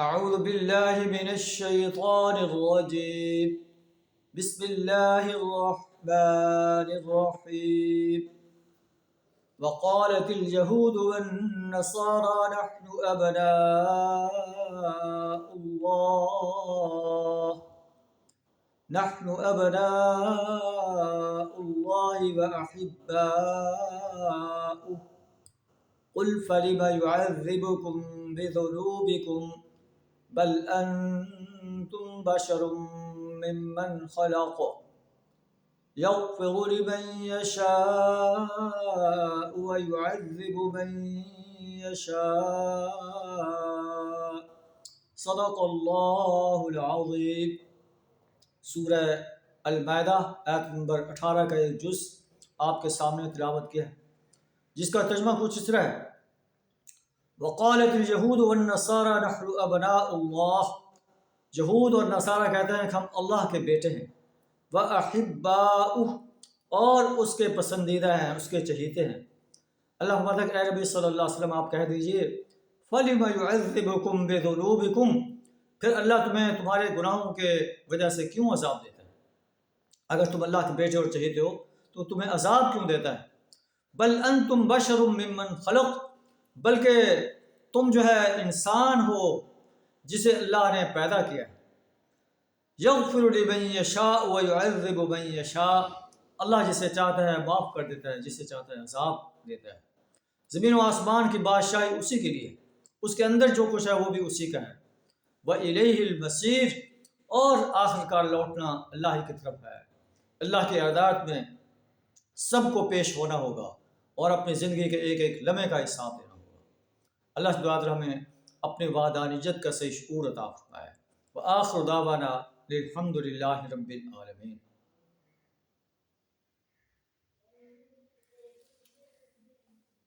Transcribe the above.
أعوذ بالله من الشيطان الرجيم. بسم الله الرحمن الرحيم. وقالت اليهود والنصارى نحن أبناء الله وأحباؤه قل فلم يعذبكم بذنوبكم بل أنتم بشر ممن خلق يغفر لمن يشاء ويعذب من يشاء صدق اللہ العظیم. سورہ المائدہ آیت نمبر 18 کا ایک جز آپ کے سامنے تلاوت کیا ہے، جس کا ترجمہ کچھ اس طرح ہے: وقالت اليہود والنصارى نحن ابناء اللہ. یہود اور نصارہ کہتے ہیں کہ ہم اللہ کے بیٹے ہیں. وَأَحِبَّاؤُهُ، اور اس کے پسندیدہ ہیں، اس کے چہیتے ہیں. اللہ فرماتا ہے کہ اے نبی صلی اللہ علیہ وسلم آپ کہہ دیجئے فَلِمَ يُعَذِّبُكُمْ بِذُنُوبِكُمْ، پھر اللہ تمہیں تمہارے گناہوں کے وجہ سے کیوں عذاب دیتا ہے؟ اگر تم اللہ کے بیٹے اور چہیتے ہو تو تمہیں عذاب کیوں دیتا ہے؟ بل انتم بشر ممن خلق، بلکہ تم جو ہے انسان ہو جسے اللہ نے پیدا کیا ہے. یغفر لمن یشاء ویعذب من یشاء، اللہ جسے چاہتا ہے معاف کر دیتا ہے، جسے چاہتا ہے عذاب دیتا ہے. زمین و آسمان کی بادشاہی اسی کے لیے، اس کے اندر جو کچھ ہے وہ بھی اسی کا ہے. وَإِلَيْهِ الْمَصِيرُ، اور آخر کار لوٹنا اللہ ہی کی طرف ہے. اللہ کی عدالت میں سب کو پیش ہونا ہوگا اور اپنی زندگی کے ایک ایک لمحے کا حساب دینا ہوگا. اللہ سے دعا ہمیں اپنے وحدانیت کا صحیح شعور عطا فرمائے. وآخر دعوانا الحمد للہ رب العالمین.